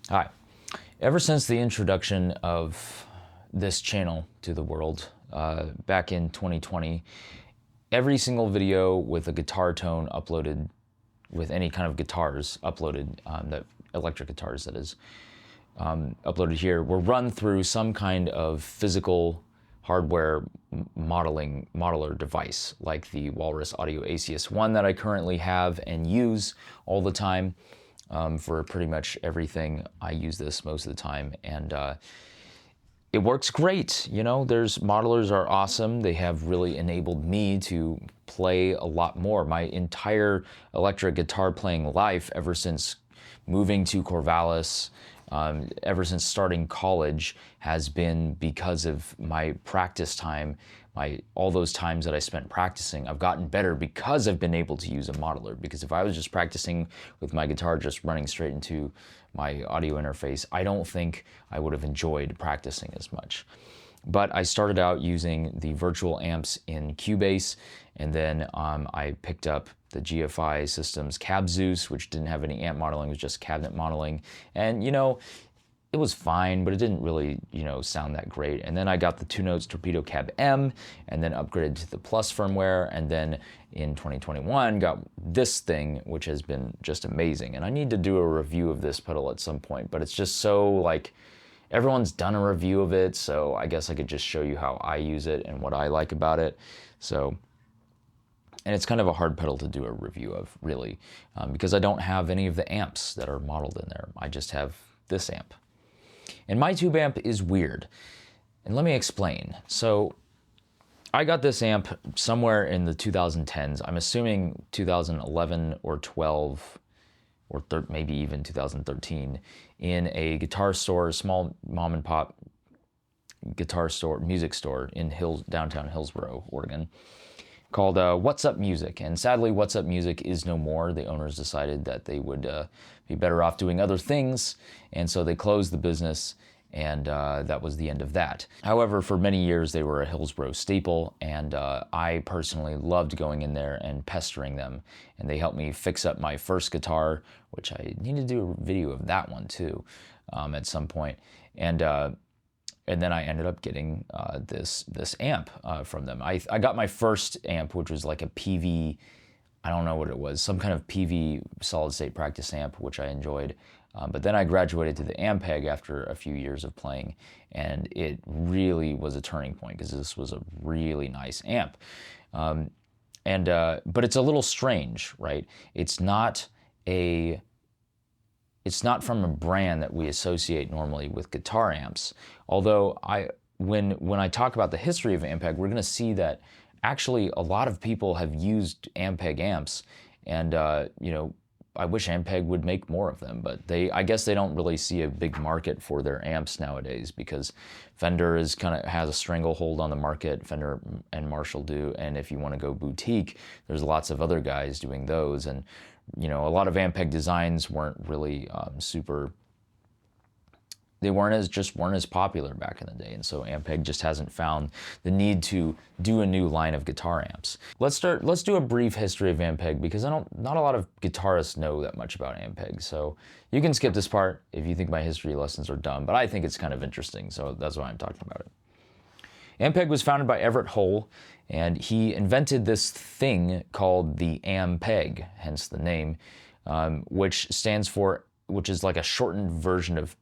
Hi. Ever since the introduction of this channel to the world back in 2020, every single video with a guitar tone uploaded, with any kind of guitars uploaded, that electric guitars that is, uploaded here, were run through some kind of physical hardware modeler device, like the Walrus Audio ACS-1 that I currently have and use all the time. For pretty much everything, I use this most of the time, and it works great. You know, modelers are awesome. They have really enabled me to play a lot more. My entire electric guitar playing life, ever since moving to Corvallis, ever since starting college, has been because of my practice time. All those times that I spent practicing, I've gotten better because I've been able to use a modeler. Because if I was just practicing with my guitar just running straight into my audio interface, I don't think I would have enjoyed practicing as much. But I started out using the virtual amps in Cubase, and then I picked up the GFI Systems Cab Zeus, which didn't have any amp modeling, it was just cabinet modeling. And you know, it was fine, but it didn't really, you know, sound that great. And then I got the 2 Notes Torpedo Cab M, and then upgraded to the Plus firmware, and then in 2021 got this thing, which has been just amazing. And I need to do a review of this pedal at some point, but it's just so, like, everyone's done a review of it, so I guess I could just show you how I use it and what I like about it. So, and it's kind of a hard pedal to do a review of, really, because I don't have any of the amps that are modeled in there. I just have this amp. And my tube amp is weird, and let me explain. So I got this amp somewhere in the 2010s. I'm assuming 2011 or 12, or maybe even 2013, in a guitar store, small mom and pop guitar store, music store in downtown Hillsboro, Oregon, called What's Up Music. And sadly, What's Up Music is no more. The owners decided that they would be better off doing other things, and so they closed the business, and that was the end of that. However, for many years they were a Hillsboro staple, and I personally loved going in there and pestering them, and they helped me fix up my first guitar, which I need to do a video of that one too at some point. And then I ended up getting this amp from them. I got my first amp, which was like a PV, I don't know what it was, some kind of PV solid state practice amp, which I enjoyed. But then I graduated to the Ampeg after a few years of playing, and it really was a turning point because this was a really nice amp. But it's a little strange, right? It's not from a brand that we associate normally with guitar amps. Although when I talk about the history of Ampeg, we're going to see that actually a lot of people have used Ampeg amps, and you know, I wish Ampeg would make more of them, but I guess they don't really see a big market for their amps nowadays because Fender has a stranglehold on the market. Fender and Marshall do, and if you want to go boutique, there's lots of other guys doing those. And you know, a lot of Ampeg designs weren't really they weren't as popular back in the day, and so Ampeg just hasn't found the need to do a new line of guitar amps. Let's do a brief history of Ampeg because not a lot of guitarists know that much about Ampeg. So you can skip this part if you think my history lessons are dumb, but I think it's kind of interesting, so that's why I'm talking about it. Ampeg was founded by Everett Hull, and he invented this thing called the Ampeg, hence the name, which is like a shortened version of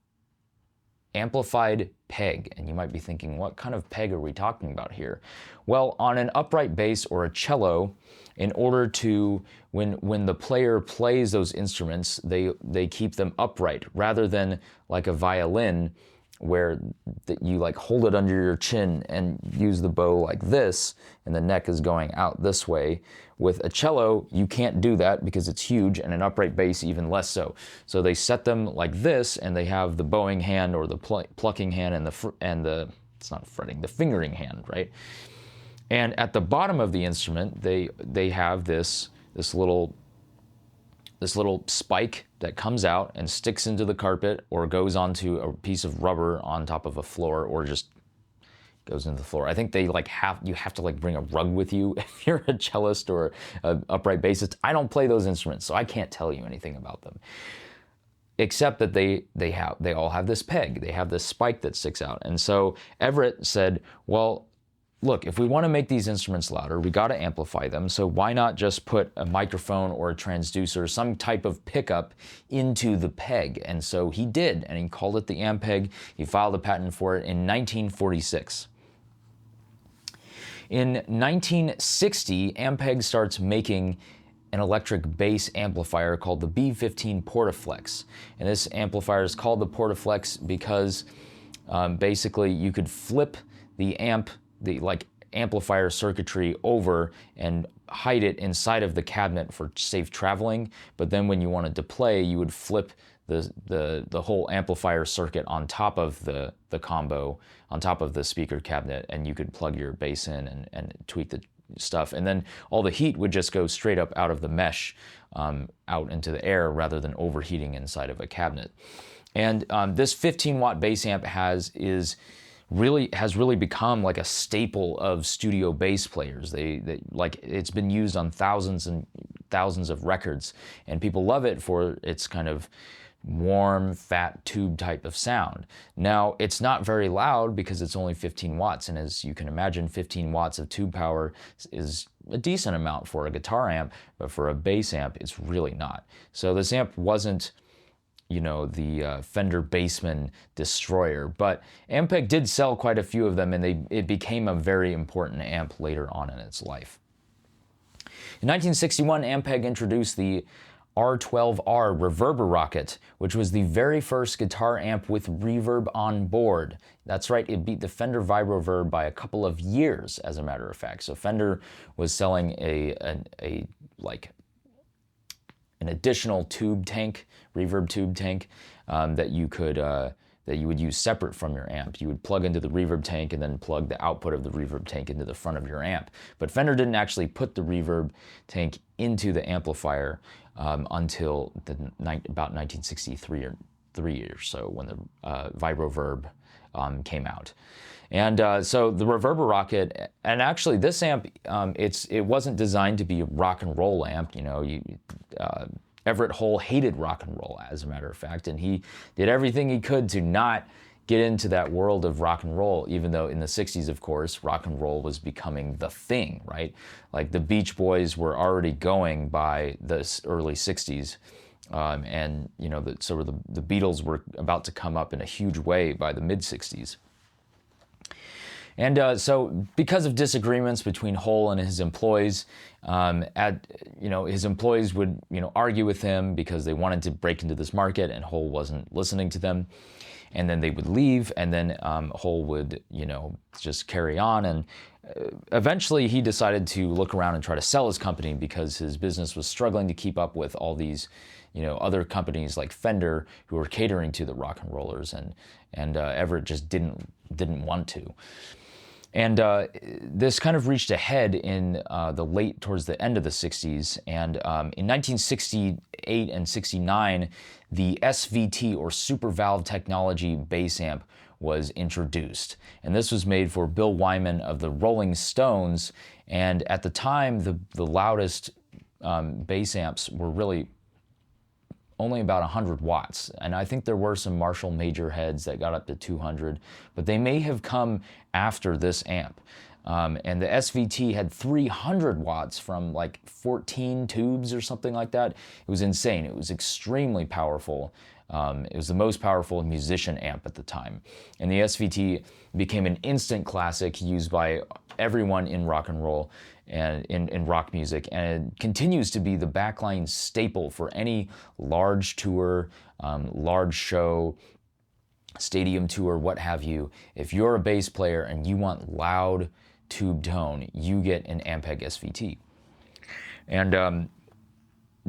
amplified peg. And you might be thinking, what kind of peg are we talking about here? Well, on an upright bass or a cello, in order to, when the player plays those instruments, they keep them upright rather than like a violin where you like hold it under your chin and use the bow like this and the neck is going out this way. With a cello, you can't do that because it's huge, and an upright bass even less so. So they set them like this, and they have the bowing hand or the plucking hand and the it's not fretting, the fingering hand, right? And at the bottom of the instrument, they have this little spike that comes out and sticks into the carpet or goes onto a piece of rubber on top of a floor, or just goes into the floor. I think you have to like bring a rug with you if you're a cellist or an upright bassist. I don't play those instruments, so I can't tell you anything about them, except that they all have this peg. They have this spike that sticks out. And so Everett said, well, look, if we want to make these instruments louder, we got to amplify them. So why not just put a microphone or a transducer, some type of pickup, into the peg? And so he did, and he called it the Ampeg. He filed a patent for it in 1946. In 1960, Ampeg starts making an electric bass amplifier called the B15 Portaflex. And this amplifier is called the Portaflex because basically you could flip the amplifier circuitry over and hide it inside of the cabinet for safe traveling. But then when you wanted to play, you would flip the whole amplifier circuit on top of the combo, on top of the speaker cabinet, and you could plug your bass in and tweak the stuff. And then all the heat would just go straight up out of the mesh out into the air rather than overheating inside of a cabinet. And this 15-watt bass amp has really become like a staple of studio bass players. It's been used on thousands and thousands of records, and people love it for its kind of warm, fat tube type of sound. Now, it's not very loud because it's only 15 watts, and as you can imagine, 15 watts of tube power is a decent amount for a guitar amp, but for a bass amp, it's really not. So this amp wasn't, you know, the Fender Bassman destroyer, but Ampeg did sell quite a few of them, and it became a very important amp later on in its life. In 1961, Ampeg introduced the R12R Reverber Rocket, which was the very first guitar amp with reverb on board. That's right, it beat the Fender Vibroverb by a couple of years, as a matter of fact. So Fender was selling an additional tube tank, reverb tube tank, that you would use separate from your amp. You would plug into the reverb tank and then plug the output of the reverb tank into the front of your amp. But Fender didn't actually put the reverb tank into the amplifier until about 1963 or 3 years so, when the Vibroverb came out. And so the Reverber Rocket, and actually this amp, it wasn't designed to be a rock and roll amp. You know, Everett Hull hated rock and roll, as a matter of fact, and he did everything he could to not get into that world of rock and roll, even though in the 60s, of course, rock and roll was becoming the thing, right? Like the Beach Boys were already going by the early 60s, And you know, so the Beatles were about to come up in a huge way by the mid '60s. And so, because of disagreements between Hull and his employees, his employees would argue with him because they wanted to break into this market, and Hull wasn't listening to them. And then they would leave, and then Hull would just carry on. And eventually, he decided to look around and try to sell his company because his business was struggling to keep up with all these other companies like Fender who were catering to the rock and rollers, and Everett just didn't want to. And this kind of reached a head in towards the end of the 60s. And in 1968 and 69, the SVT, or Super Valve Technology bass amp, was introduced. And this was made for Bill Wyman of the Rolling Stones. And at the time, the loudest bass amps were really only about 100 watts. And I think there were some Marshall major heads that got up to 200, but they may have come after this amp. And the SVT had 300 watts from like 14 tubes or something like that. It was insane. It was extremely powerful. It was the most powerful musician amp at the time. And the SVT became an instant classic used by everyone in rock and roll and in rock music, and it continues to be the backline staple for any large tour, large show, stadium tour, what have you. If you're a bass player and you want loud tube tone, you get an Ampeg SVT. And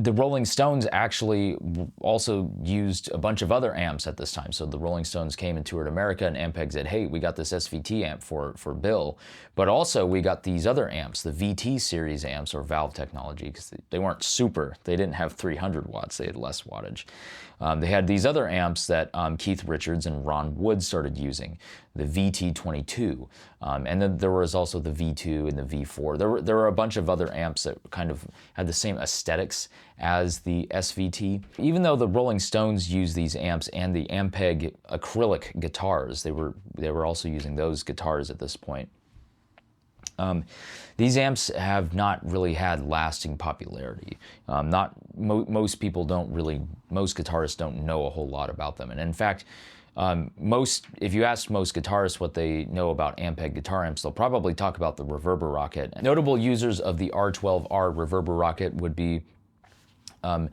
the Rolling Stones actually also used a bunch of other amps at this time. So the Rolling Stones came and toured America, and Ampeg said, hey, we got this SVT amp for Bill. But also we got these other amps, the VT series amps, or Valve Technology, because they weren't super. They didn't have 300 watts. They had less wattage. They had these other amps that Keith Richards and Ron Wood started using, the VT22. And then there was also the V2 and the V4. There were a bunch of other amps that kind of had the same aesthetics as the SVT. Even though the Rolling Stones used these amps and the Ampeg acrylic guitars, they were also using those guitars at this point. These amps have not really had lasting popularity. Most guitarists don't know a whole lot about them. And in fact, if you ask most guitarists what they know about Ampeg guitar amps, they'll probably talk about the Reverber Rocket. Notable users of the R12R Reverber Rocket would be the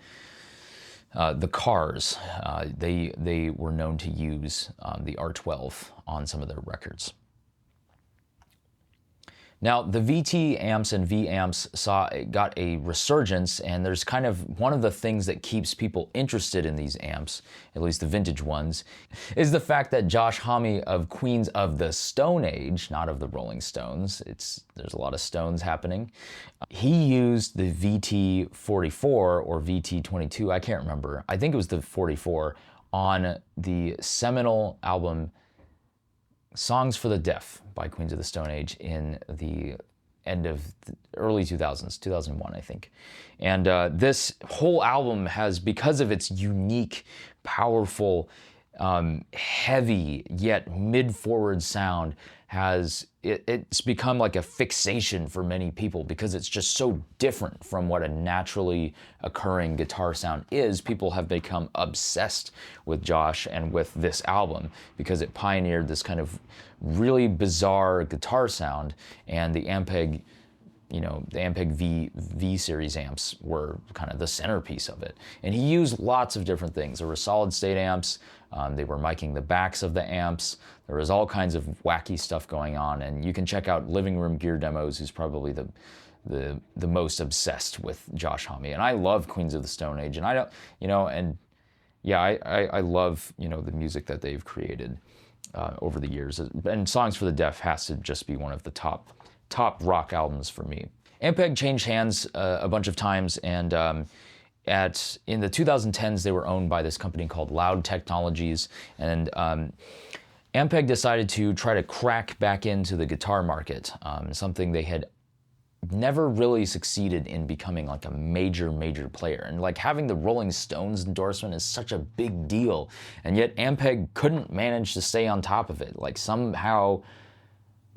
Cars. They were known to use the R12 on some of their records. Now, the VT amps and V amps got a resurgence, and there's kind of one of the things that keeps people interested in these amps, at least the vintage ones, is the fact that Josh Homme of Queens of the Stone Age, not of the Rolling Stones, there's a lot of Stones happening, he used the VT44 or VT22, I can't remember, I think it was the 44, on the seminal album Songs for the Deaf by Queens of the Stone Age in the end of the early 2000s, 2001, I think. And this whole album has, because of its unique, powerful, heavy yet mid-forward sound, it's become like a fixation for many people because it's just so different from what a naturally occurring guitar sound is. People have become obsessed with Josh and with this album because it pioneered this kind of really bizarre guitar sound, and the Ampeg, the Ampeg V series amps were kind of the centerpiece of it. And he used lots of different things. There were solid state amps, they were miking the backs of the amps, there was all kinds of wacky stuff going on, and you can check out Living Room Gear Demos, who's probably the most obsessed with Josh Homme. And I love Queens of the Stone Age, and I love, the music that they've created over the years. And Songs for the Deaf has to just be one of the top rock albums for me. Ampeg changed hands a bunch of times, and in the 2010s they were owned by this company called Loud Technologies, and Ampeg decided to try to crack back into the guitar market, something they had never really succeeded in becoming like a major player. And like having the Rolling Stones endorsement is such a big deal, and yet Ampeg couldn't manage to stay on top of it. Like somehow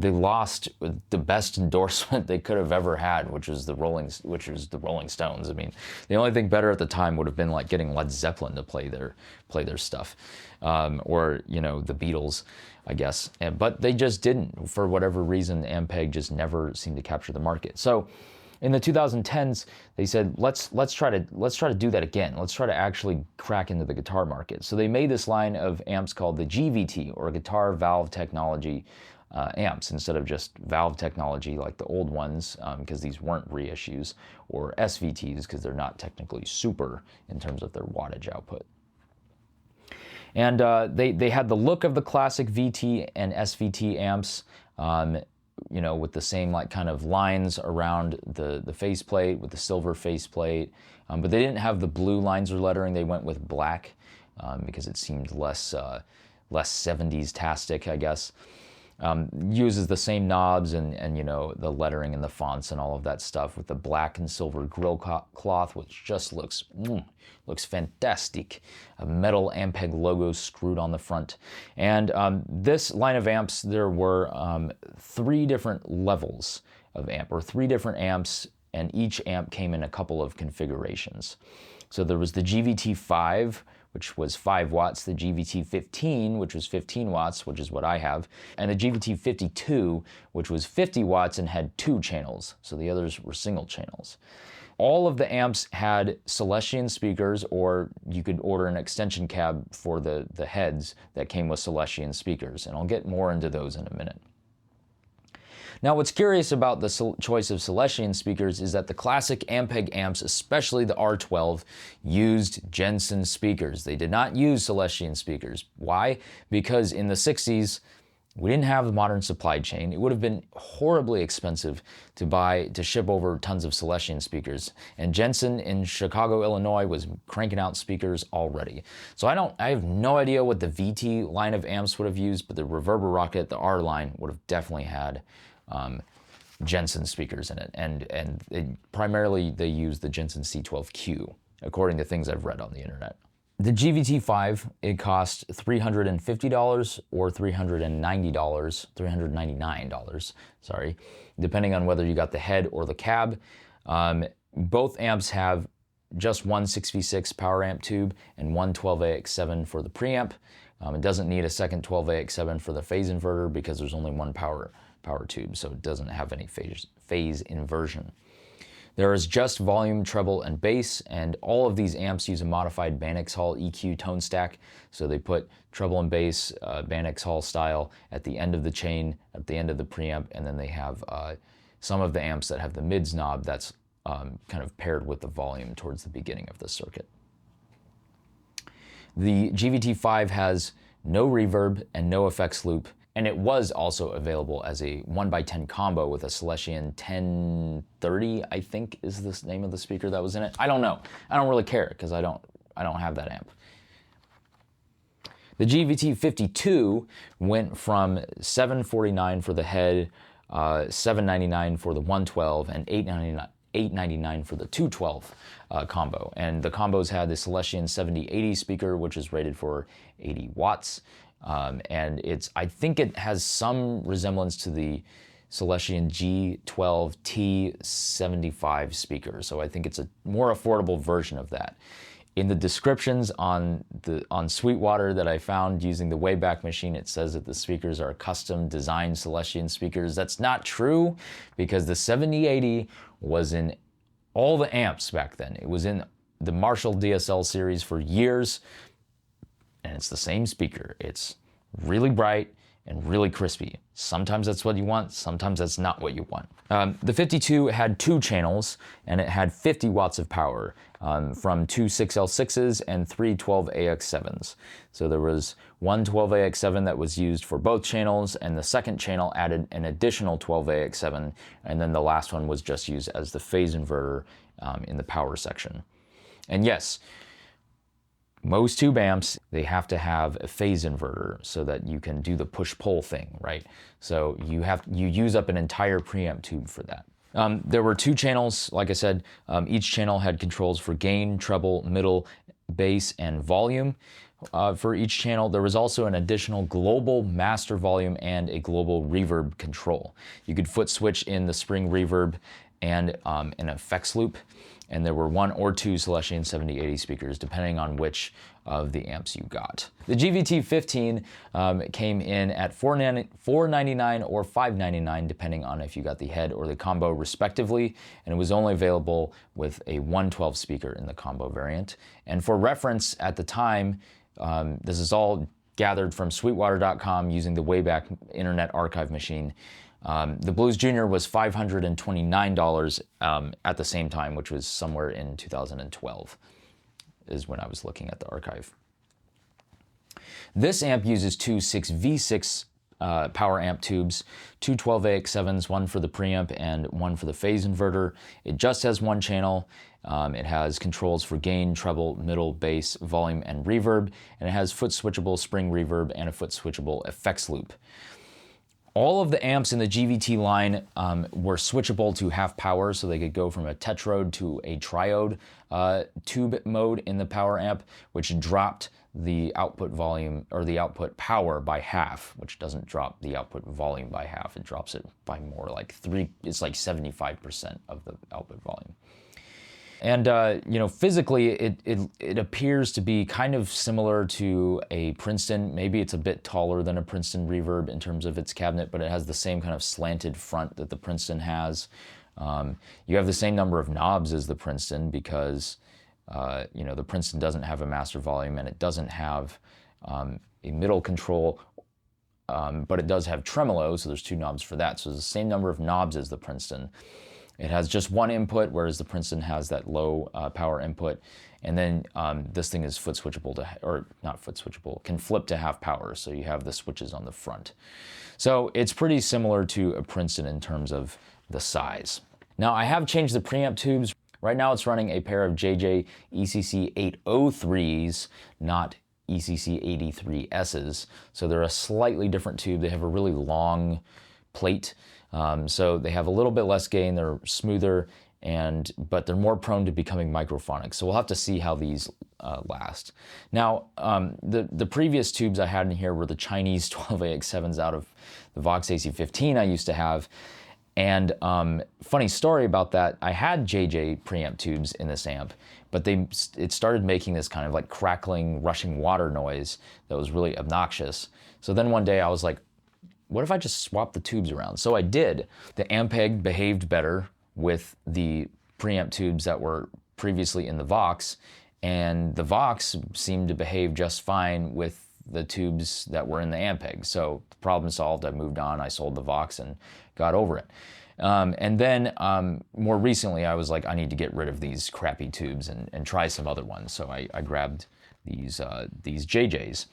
they lost the best endorsement they could have ever had, which was the Rolling Stones. I mean, the only thing better at the time would have been like getting Led Zeppelin to play their stuff, or you know, the Beatles, I guess. But they just didn't. For whatever reason, Ampeg just never seemed to capture the market. So in the 2010s, they said, let's try to do that again. Let's try to actually crack into the guitar market. So they made this line of amps called the GVT, or Guitar Valve Technology amps, instead of just valve technology like the old ones, because these weren't reissues, or SVTs because they're not technically super in terms of their wattage output. And they had the look of the classic VT and SVT amps, you know, with the same like kind of lines around the faceplate, with the silver faceplate, but they didn't have the blue lines or lettering. They went with black because it seemed less 70s-tastic, I guess. Uses the same knobs and you know, the lettering and the fonts and all of that stuff, with the black and silver grill cloth, which just looks fantastic. A metal Ampeg logo screwed on the front. And this line of amps, there were 3 different levels of amp, or 3 different amps, and each amp came in a couple of configurations. So there was the GVT5, which was 5 watts, the GVT15, which was 15 watts, which is what I have, and the GVT52, which was 50 watts and had 2 channels, so the others were single channels. All of the amps had Celestion speakers, or you could order an extension cab for the heads that came with Celestion speakers, and I'll get more into those in a minute. Now, what's curious about the choice of Celestion speakers is that the classic Ampeg amps, especially the R12, used Jensen speakers. They did not use Celestion speakers. Why? Because in the 60s, we didn't have the modern supply chain. It would have been horribly expensive to ship over tons of Celestion speakers. And Jensen in Chicago, Illinois was cranking out speakers already. So I have no idea what the VT line of amps would have used, but the Reverber Rocket, the R line, would have definitely had Jensen speakers in it, and primarily they use the Jensen C12Q, according to things I've read on the internet. The GVT5, it cost $350 or $399, sorry, depending on whether you got the head or the cab. Both amps have just one 6v6 power amp tube and one 12AX7 for the preamp. It doesn't need a second 12AX7 for the phase inverter because there's only one power tube, so it doesn't have any phase inversion. There is just volume, treble, and bass, and all of these amps use a modified Banach Hall EQ tone stack. So they put treble and bass, Banach Hall style, at the end of the chain, at the end of the preamp, and then they have some of the amps that have the mids knob that's kind of paired with the volume towards the beginning of the circuit. The GVT5 has no reverb and no effects loop, and it was also available as a 1x10 combo with a Celestion 1030, I think is the name of the speaker that was in it. I don't know. I don't really care because I don't have that amp. The GVT52 went from $749 for the head, $799 for the 112, and $899 for the 212 combo. And the combos had the Celestion 7080 speaker, which is rated for 80 watts. And I think it has some resemblance to the Celestion G12T75 speaker. So I think it's a more affordable version of that. In the descriptions on Sweetwater that I found using the Wayback Machine, it says that the speakers are custom designed Celestion speakers. That's not true, because the 7080 was in all the amps back then. It was in the Marshall DSL series for years, and it's the same speaker. It's really bright and really crispy. Sometimes that's what you want, sometimes that's not what you want. The 52 had 2 channels, and it had 50 watts of power from 2 6L6s and 3 12AX7s. So there was one 12AX7 that was used for both channels, and the second channel added an additional 12AX7, and then the last one was just used as the phase inverter in the power section. And yes, most tube amps, they have to have a phase inverter so that you can do the push-pull thing, right? So you use up an entire preamp tube for that. There were 2 channels, like I said. Each channel had controls for gain, treble, middle, bass, and volume. for each channel. There was also an additional global master volume and a global reverb control. You could foot switch in the spring reverb and an effects loop, and there were 1 or 2 Celestion 7080 speakers, depending on which of the amps you got. The GVT15 came in at $499 or $599, depending on if you got the head or the combo respectively, and it was only available with a 112 speaker in the combo variant. And for reference, at the time, this is all gathered from sweetwater.com using the Wayback Internet Archive machine. The Blues Junior was $529 at the same time, which was somewhere in 2012 is when I was looking at the archive. This amp uses two 6V6 power amp tubes, two 12AX7s, one for the preamp and one for the phase inverter. It just has one channel. It has controls for gain, treble, middle, bass, volume, and reverb, and it has foot switchable spring reverb and a foot switchable effects loop. All of the amps in the GVT line were switchable to half power, so they could go from a tetrode to a triode tube mode in the power amp, which dropped the output volume or the output power by half, which doesn't drop the output volume by half. It drops it by more, like it's like 75% of the output volume. And you know, physically, it appears to be kind of similar to a Princeton. Maybe it's a bit taller than a Princeton Reverb in terms of its cabinet, but it has the same kind of slanted front that the Princeton has. You have the same number of knobs as the Princeton because you know, the Princeton doesn't have a master volume and it doesn't have a middle control, but it does have tremolo, so there's two knobs for that. So it's the same number of knobs as the Princeton. It has just one input, whereas the Princeton has that low power input. And then this thing is foot switchable to, or not foot switchable, can flip to half power. So you have the switches on the front. So it's pretty similar to a Princeton in terms of the size. Now I have changed the preamp tubes. Right now it's running a pair of JJ ECC 803s, not ECC 83Ss. So they're a slightly different tube. They have a really long plate. So they have a little bit less gain, they're smoother, but they're more prone to becoming microphonic. So we'll have to see how these last. Now, the previous tubes I had in here were the Chinese 12AX7s out of the Vox AC15 I used to have. And funny story about that, I had JJ preamp tubes in this amp, but it started making this kind of like crackling, rushing water noise that was really obnoxious. So then one day I was like, what if I just swap the tubes around? So I did. The Ampeg behaved better with the preamp tubes that were previously in the Vox, and the Vox seemed to behave just fine with the tubes that were in the Ampeg. So the problem solved, I moved on, I sold the Vox and got over it. And then more recently, I was like, I need to get rid of these crappy tubes and try some other ones. So I grabbed these JJs.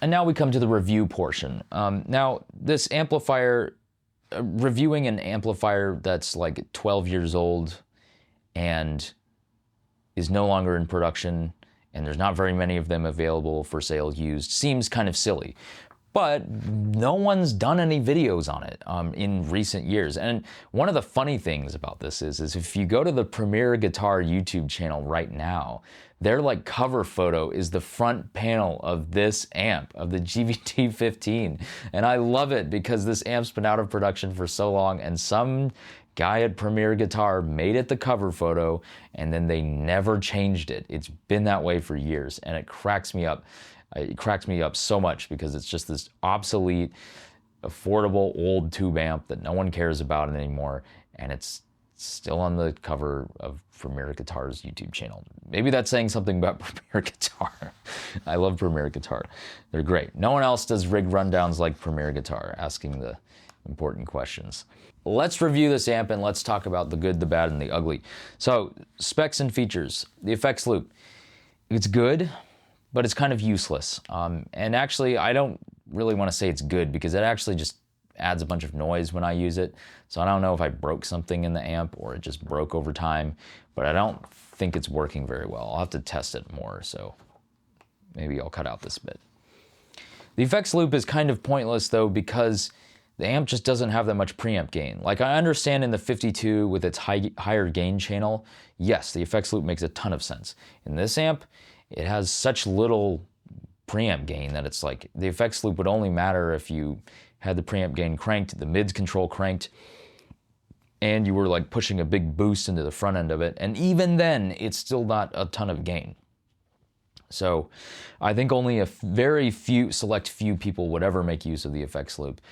And now we come to the review portion. Now, this amplifier, reviewing an amplifier that's like 12 years old and is no longer in production, and there's not very many of them available for sale used, seems kind of silly. But no one's done any videos on it in recent years. And one of the funny things about this is if you go to the Premier Guitar YouTube channel right now, their like cover photo is the front panel of this amp, of the GVT15. And I love it because this amp's been out of production for so long, and some guy at Premier Guitar made it the cover photo, and then they never changed it. It's been that way for years, and it cracks me up. It cracks me up so much because it's just this obsolete, affordable old tube amp that no one cares about anymore, and it's still on the cover of Premier Guitar's YouTube channel. Maybe that's saying something about Premier Guitar. I love Premier Guitar. They're great. No one else does rig rundowns like Premier Guitar, asking the important questions. Let's review this amp and let's talk about the good, the bad, and the ugly. So, specs and features. The effects loop. It's good, but it's kind of useless. And actually, I don't really want to say it's good because it actually just adds a bunch of noise when I use it. So I don't know if I broke something in the amp or it just broke over time, but I don't think it's working very well. I'll have to test it more, so maybe I'll cut out this bit. The effects loop is kind of pointless though because the amp just doesn't have that much preamp gain. Like I understand in the 52 with its higher gain channel, yes, the effects loop makes a ton of sense. In this amp, it has such little preamp gain that it's like the effects loop would only matter if you had the preamp gain cranked, the mids control cranked, and you were like pushing a big boost into the front end of it. And even then, it's still not a ton of gain. So I think only a very select few people would ever make use of the effects loop.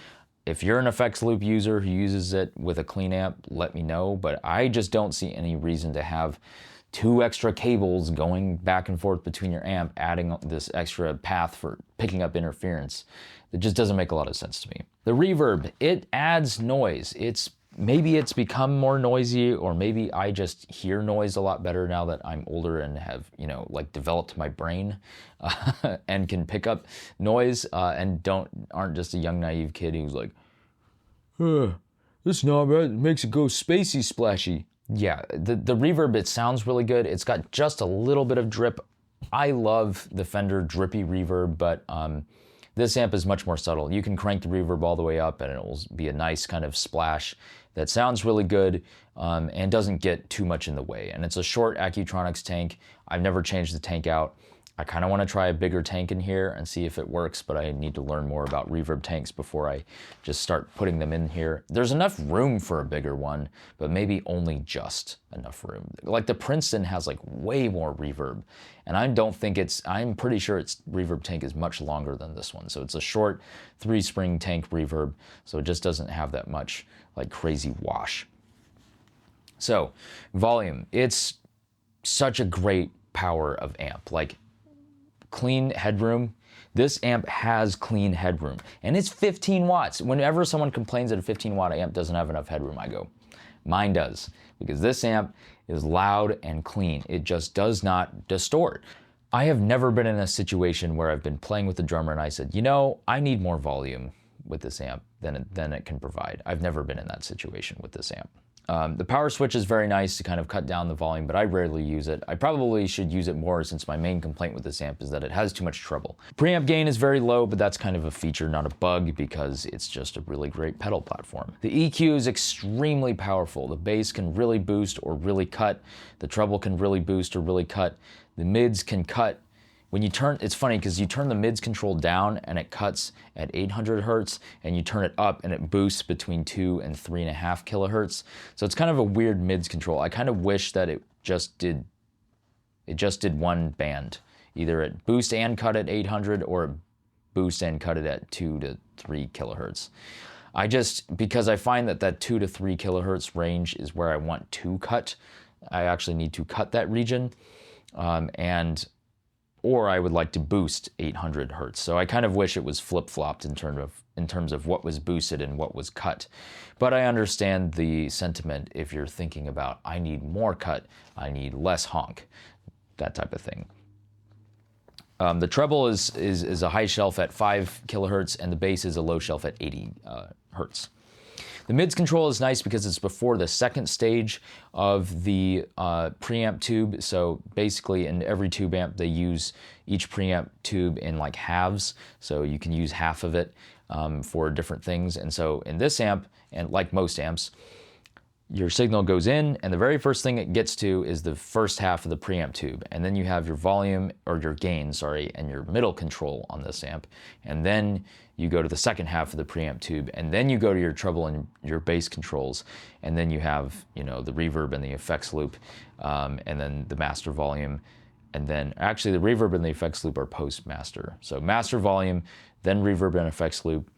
If you're an effects loop user who uses it with a clean amp, let me know, but I just don't see any reason to have 2 extra cables going back and forth between your amp, adding this extra path for picking up interference. It just doesn't make a lot of sense to me. The reverb, it adds noise. Maybe it's become more noisy, or maybe I just hear noise a lot better now that I'm older and have, like developed my brain and can pick up noise and aren't just a young naive kid who's like, this knob makes it go spacey splashy. Yeah, the reverb, it sounds really good. It's got just a little bit of drip. I love the Fender drippy reverb, but this amp is much more subtle. You can crank the reverb all the way up and it will be a nice kind of splash that sounds really good and doesn't get too much in the way. And it's a short Accutronics tank. I've never changed the tank out. I kind of want to try a bigger tank in here and see if it works, but I need to learn more about reverb tanks before I just start putting them in here. There's enough room for a bigger one, but maybe only just enough room. Like the Princeton has like way more reverb, and I'm pretty sure its reverb tank is much longer than this one. So it's a short 3-spring tank reverb, so it just doesn't have that much like crazy wash. So volume, it's such a great power of amp. Like, clean headroom. This amp has clean headroom, and it's 15 watts. Whenever someone complains that a 15-watt amp doesn't have enough headroom, I go, mine does, because this amp is loud and clean. It just does not distort. I have never been in a situation where I've been playing with the drummer and I said, I need more volume with this amp than it can provide. I've never been in that situation with this amp. The power switch is very nice to kind of cut down the volume, but I rarely use it. I probably should use it more since my main complaint with this amp is that it has too much treble. Preamp gain is very low, but that's kind of a feature, not a bug, because it's just a really great pedal platform. The EQ is extremely powerful. The bass can really boost or really cut. The treble can really boost or really cut. The mids can cut. When you turn, it's funny because you turn the mids control down and it cuts at 800 hertz, and you turn it up and it boosts between 2 and 3.5 kilohertz. So it's kind of a weird mids control. I kind of wish that it just did one band. Either it boost and cut at 800 or it boost and cut it at 2 to 3 kilohertz. Because I find that 2 to 3 kilohertz range is where I want to cut. I actually need to cut that region. Or I would like to boost 800 hertz. So I kind of wish it was flip-flopped in terms of what was boosted and what was cut. But I understand the sentiment if you're thinking about, I need more cut, I need less honk, that type of thing. The treble is a high shelf at 5 kilohertz, and the bass is a low shelf at 80 hertz. The mids control is nice because it's before the second stage of the preamp tube. So basically in every tube amp, they use each preamp tube in like halves. So you can use half of it for different things. And so in this amp, and like most amps, your signal goes in, and the very first thing it gets to is the first half of the preamp tube. And then you have your volume, or your gain, sorry, and your middle control on this amp. And then you go to the second half of the preamp tube, and then you go to your treble and your bass controls. And then you have, you know, the reverb and the effects loop, and then the master volume. And then actually the reverb and the effects loop are post master. So master volume, then reverb and effects loop,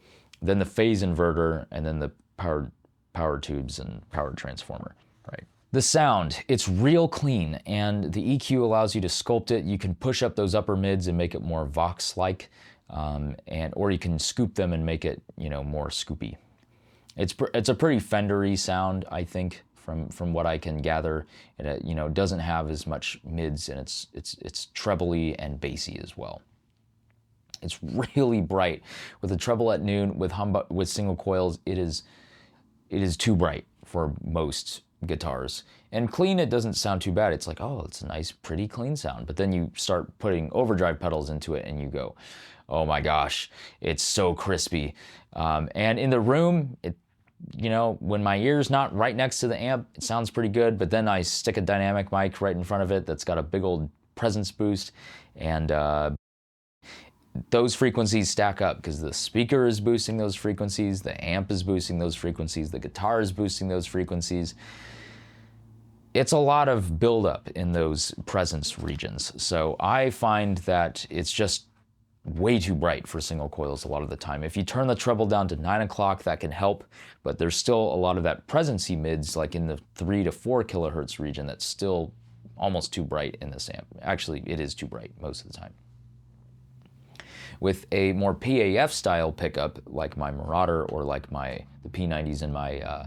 then the phase inverter, and then the power tubes and power transformer, right? The sound, it's real clean, and the EQ allows you to sculpt it. You can push up those upper mids and make it more Vox-like, or you can scoop them and make it, you know, more scoopy. It's a pretty Fender-y sound, I think, from what I can gather. It, you know, doesn't have as much mids, and it's treble-y and bassy as well. It's really bright. With the treble at noon, with single coils, it is too bright for most guitars. And clean, it doesn't sound too bad. It's like, oh, it's a nice, pretty clean sound. But then you start putting overdrive pedals into it and you go, oh my gosh, it's so crispy. And in the room, you know, when my ear's not right next to the amp, it sounds pretty good. But then I stick a dynamic mic right in front of it that's got a big old presence boost, and those frequencies stack up because the speaker is boosting those frequencies, the amp is boosting those frequencies, the guitar is boosting those frequencies. It's a lot of buildup in those presence regions. So I find that it's just way too bright for single coils a lot of the time. If you turn the treble down to 9 o'clock, that can help, but there's still a lot of that presency mids, like in the 3 to 4 kilohertz region, that's still almost too bright in this amp. Actually, it is too bright most of the time. With a more PAF style pickup, like my Marauder or like the P90s in my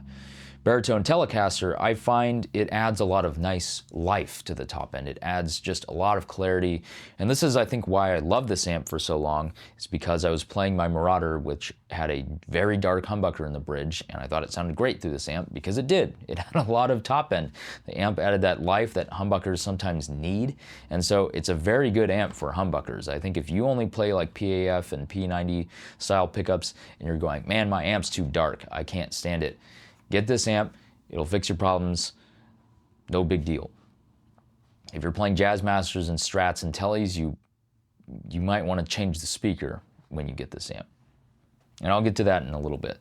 baritone Telecaster, I find it adds a lot of nice life to the top end. It adds just a lot of clarity. And this is, I think, why I love this amp for so long. It's because I was playing my Marauder, which had a very dark humbucker in the bridge, and I thought it sounded great through this amp because it did. It had a lot of top end. The amp added that life that humbuckers sometimes need, and so it's a very good amp for humbuckers. I think if you only play like PAF and P90 style pickups and you're going, man, my amp's too dark, I can't stand it, get this amp, it'll fix your problems, no big deal. If you're playing Jazzmasters and Strats and Teles, you might want to change the speaker when you get this amp. And I'll get to that in a little bit.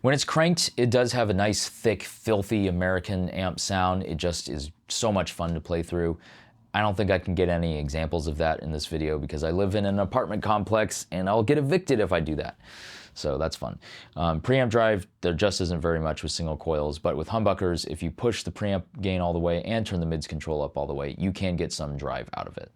When it's cranked, it does have a nice, thick, filthy American amp sound. It just is so much fun to play through. I don't think I can get any examples of that in this video because I live in an apartment complex and I'll get evicted if I do that. So that's fun. Preamp drive, there just isn't very much with single coils, but with humbuckers, if you push the preamp gain all the way and turn the mids control up all the way, you can get some drive out of it.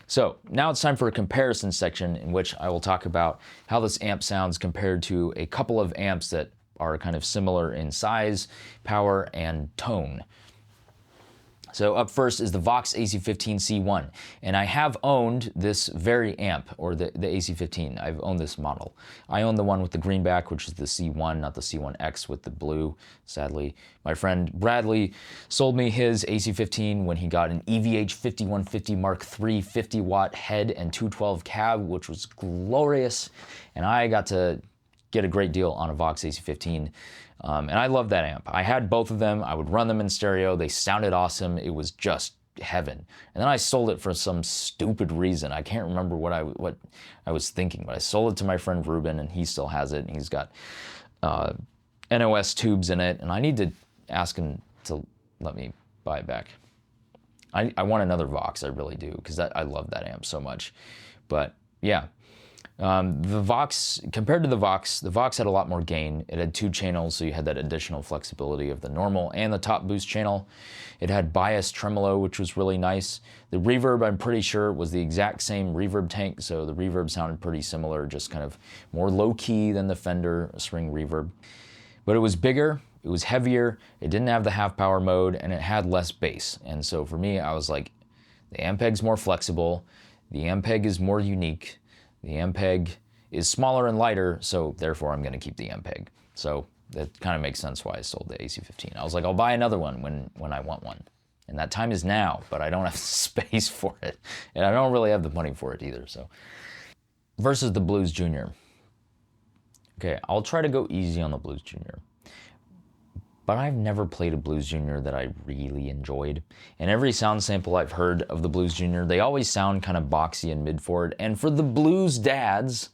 So now it's time for a comparison section in which I will talk about how this amp sounds compared to a couple of amps that are kind of similar in size, power, and tone. So up first is the Vox AC15C1, and I have owned this very amp, or the AC15. I've owned this model. I own the one with the greenback, which is the C1, not the C1X with the blue, sadly. My friend Bradley sold me his AC15 when he got an EVH5150 Mark III 50-watt head and 212 cab, which was glorious, and I got to get a great deal on a Vox AC15. And I love that amp. I had both of them. I would run them in stereo. They sounded awesome. It was just heaven. And then I sold it for some stupid reason. I can't remember what I was thinking, but I sold it to my friend Ruben, and he still has it. And he's got NOS tubes in it, and I need to ask him to let me buy it back. I want another Vox, I really do, because I love that amp so much. But yeah. The Vox, compared to the Vox had a lot more gain. It had 2 channels, so you had that additional flexibility of the normal and the top boost channel. It had bias tremolo, which was really nice. The reverb, I'm pretty sure, was the exact same reverb tank, so the reverb sounded pretty similar, just kind of more low-key than the Fender Spring reverb. But it was bigger, it was heavier, it didn't have the half-power mode, and it had less bass. And so for me, I was like, The Ampeg's more flexible. The Ampeg is more unique. The Ampeg is smaller and lighter, so therefore I'm gonna keep the Ampeg. So that kind of makes sense why I sold the AC-15. I was like, I'll buy another one when I want one. And that time is now, but I don't have space for it. And I don't really have the money for it either, so. Versus the Blues Junior. Okay, I'll try to go easy on the Blues Junior. But I've never played a Blues Junior that I really enjoyed. And every sound sample I've heard of the Blues Junior, they always sound kind of boxy and mid-forward. And for the blues dads,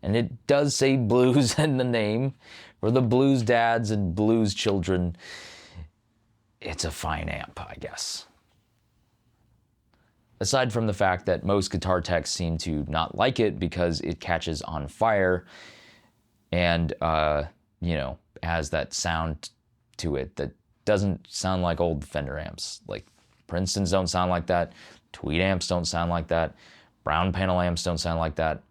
and it does say blues in the name, for the blues dads and blues children, it's a fine amp, I guess. Aside from the fact that most guitar techs seem to not like it because it catches on fire and, you know, has that sound to it that doesn't sound like old Fender amps. Like Princetons don't sound like that, Tweed amps don't sound like that, Brown panel amps don't sound like that.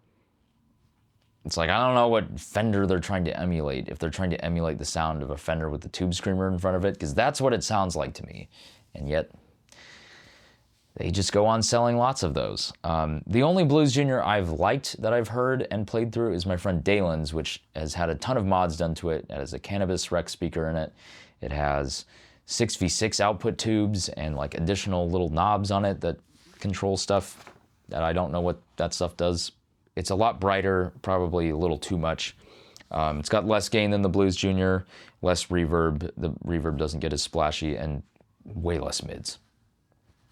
It's like, I don't know what Fender they're trying to emulate, if they're trying to emulate the sound of a Fender with the tube screamer in front of it, because that's what it sounds like to me. And yet, they just go on selling lots of those. The only Blues Junior I've liked that I've heard and played through is my friend Dalen's, which has had a ton of mods done to it. It has a Cannabis Rec speaker in it. It has 6v6 output tubes and like additional little knobs on it that control stuff that I don't know what that stuff does. It's a lot brighter, probably a little too much. It's got less gain than the Blues Junior, less reverb. The reverb doesn't get as splashy, and way less mids.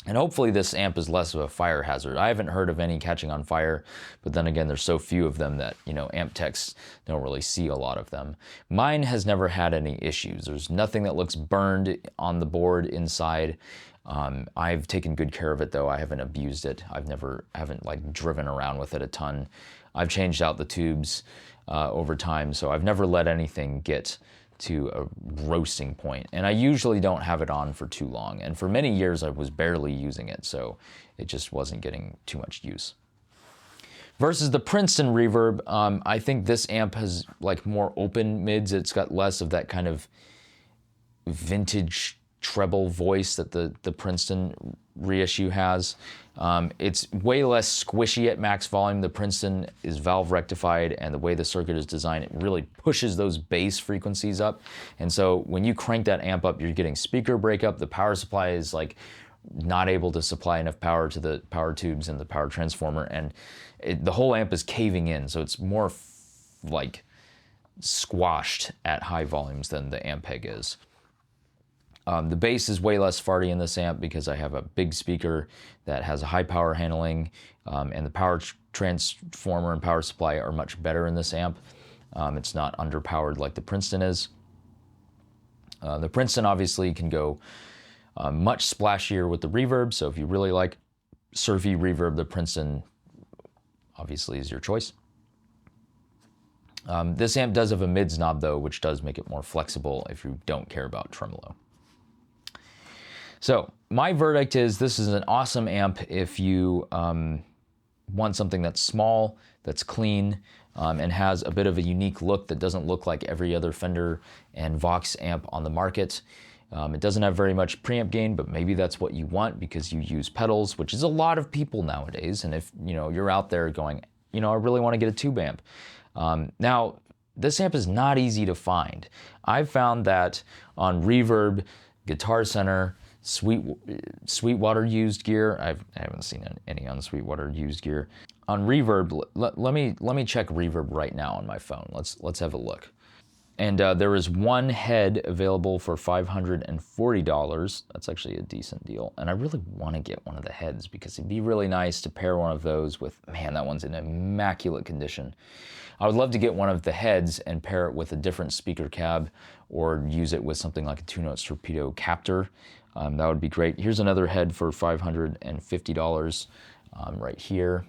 And hopefully this amp is less of a fire hazard. I haven't heard of any catching on fire, but then again, there's so few of them that, you know, amp techs don't really see a lot of them. Mine has never had any issues. There's nothing that looks burned on the board inside. I've taken good care of it though. I haven't abused it. Haven't like driven around with it a ton. I've changed out the tubes over time, so I've never let anything get to a roasting point. And I usually don't have it on for too long. And for many years I was barely using it, so it just wasn't getting too much use. Versus the Princeton Reverb, I think this amp has like more open mids. It's got less of that kind of vintage treble voice that the Princeton reissue has. It's way less squishy at max volume. The Princeton is valve rectified, and the way the circuit is designed, it really pushes those bass frequencies up. And so when you crank that amp up, you're getting speaker breakup. The power supply is like not able to supply enough power to the power tubes and the power transformer, and the whole amp is caving in. So it's more like squashed at high volumes than the Ampeg is. The bass is way less farty in this amp because I have a big speaker that has a high power handling, and the power transformer and power supply are much better in this amp. It's not underpowered like the Princeton is. The Princeton obviously can go much splashier with the reverb, so if you really like surfy reverb, the Princeton obviously is your choice. This amp does have a mids knob though, which does make it more flexible if you don't care about tremolo. So my verdict is this is an awesome amp if you want something that's small, that's clean, and has a bit of a unique look that doesn't look like every other Fender and Vox amp on the market. It doesn't have very much preamp gain, but maybe that's what you want because you use pedals, which is a lot of people nowadays. And if you're out there going, I really want to get a tube amp. Now, this amp is not easy to find. I've found that on Reverb, Guitar Center, Sweetwater used gear. I haven't seen any on Sweetwater used gear. On Reverb, let me check Reverb right now on my phone. Let's have a look. And there is one head available for $540. That's actually a decent deal. And I really want to get one of the heads because it'd be really nice to pair one of those with, man, that one's in immaculate condition. I would love to get one of the heads and pair it with a different speaker cab or use it with something like a 2-note torpedo captor. That would be great. Here's another head for $550 right here.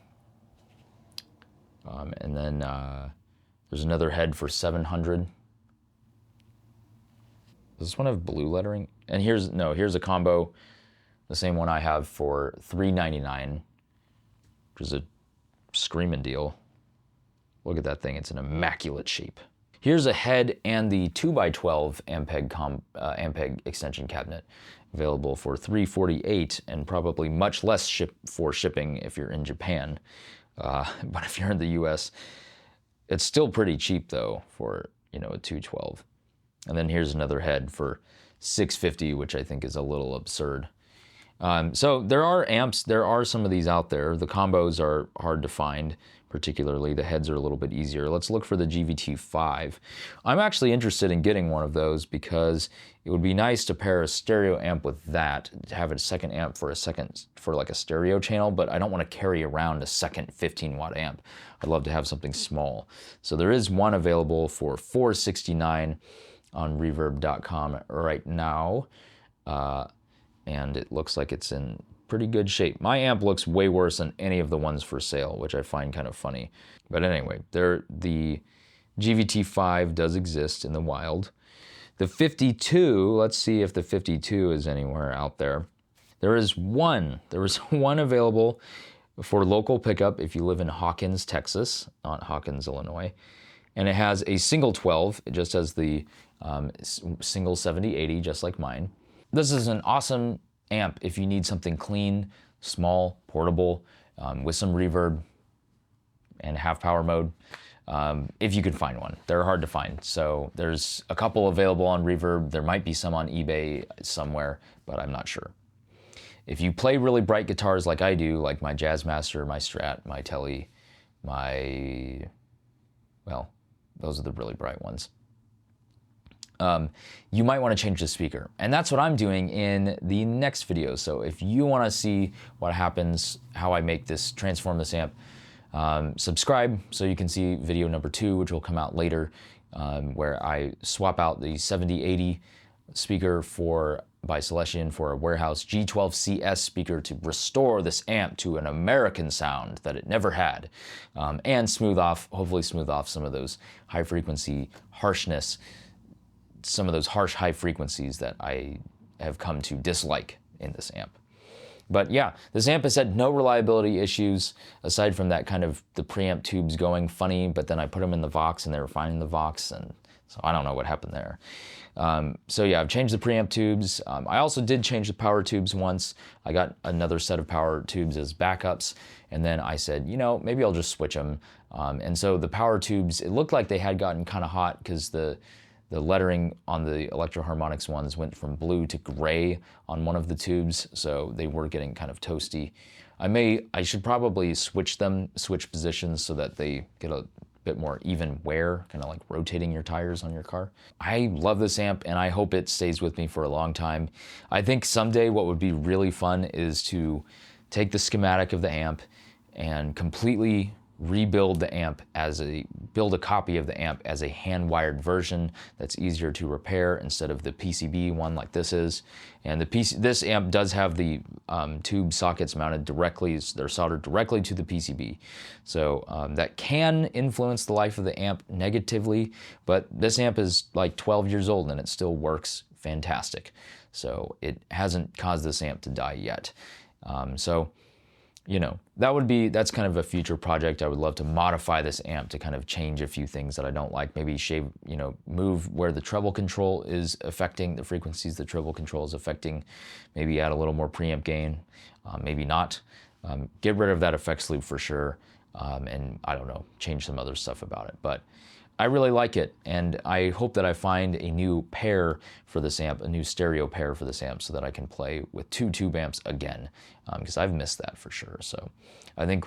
And then there's another head for $700. Does this one have blue lettering? And here's a combo, the same one I have for $399, which is a screaming deal. Look at that thing, it's an immaculate shape. Here's a head and the 2x12 Ampeg extension cabinet. available for $348 and probably much less for shipping if you're in Japan. But if you're in the US, it's still pretty cheap though for, you know, a 212. And then here's another head for $650, which I think is a little absurd. So there are amps, there are some of these out there. The combos are hard to find, particularly the heads are a little bit easier. Let's look for the GVT5. I'm actually interested in getting one of those because it would be nice to pair a stereo amp with that, to have a second amp for like a stereo channel, but I don't want to carry around a second 15-watt amp. I'd love to have something small. So there is one available for $469 on reverb.com right now. And it looks like it's in pretty good shape. My amp looks way worse than any of the ones for sale, which I find kind of funny. But anyway, the GVT5 does exist in the wild. The 52, let's see if the 52 is anywhere out there. There is one available for local pickup if you live in Hawkins, Texas, not Hawkins, Illinois. And it has a single 12, it just has the single 7080, just like mine. This is an awesome amp if you need something clean, small, portable, with some reverb and half power mode, if you can find one. They're hard to find. So there's a couple available on Reverb. There might be some on eBay somewhere, but I'm not sure. If you play really bright guitars like I do, like my Jazzmaster, my Strat, my Tele, well, those are the really bright ones. You might want to change the speaker. And that's what I'm doing in the next video. So if you want to see what happens, how I make this, transform this amp, subscribe so you can see video number 2, which will come out later, where I swap out the 7080 speaker by Celestion for a Warehouse G12CS speaker to restore this amp to an American sound that it never had, and hopefully smooth off some of those high frequency harshness, some of those harsh high frequencies that I have come to dislike in this amp. But yeah, this amp has had no reliability issues aside from that kind of the preamp tubes going funny, but then I put them in the Vox and they were fine in the Vox, and so I don't know what happened there. So yeah, I've changed the preamp tubes. I also did change the power tubes once. I got another set of power tubes as backups, and then I said, you know, maybe I'll just switch them. And so the power tubes, it looked like they had gotten kind of hot because the lettering on the Electro Harmonix ones went from blue to gray on one of the tubes, so they were getting kind of toasty. I should probably switch positions so that they get a bit more even wear, kind of like rotating your tires on your car. I love this amp and I hope it stays with me for a long time. I think someday what would be really fun is to take the schematic of the amp and completely rebuild the amp build a copy of the amp as a hand-wired version that's easier to repair instead of the PCB one like this is. And this amp does have the tube sockets mounted directly, they're soldered directly to the PCB. So that can influence the life of the amp negatively, but this amp is like 12 years old and it still works fantastic. So it hasn't caused this amp to die yet. So, you know, that's kind of a future project. I would love to modify this amp to kind of change a few things that I don't like. Maybe move where the treble control is affecting the frequencies the treble control is affecting. Maybe add a little more preamp gain. Maybe not. Get rid of that effects loop for sure. And I don't know, change some other stuff about it. But I really like it, and I hope that I find a new pair for this amp, a new stereo pair for this amp, so that I can play with 2 tube amps again, because I've missed that for sure. So I think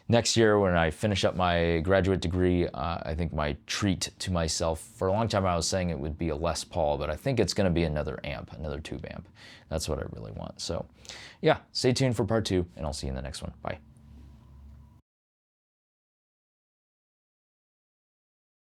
next year when I finish up my graduate degree, I think my treat to myself, for a long time I was saying it would be a Les Paul, but I think it's going to be another amp, another tube amp. That's what I really want. So yeah, stay tuned for part 2, and I'll see you in the next one. Bye.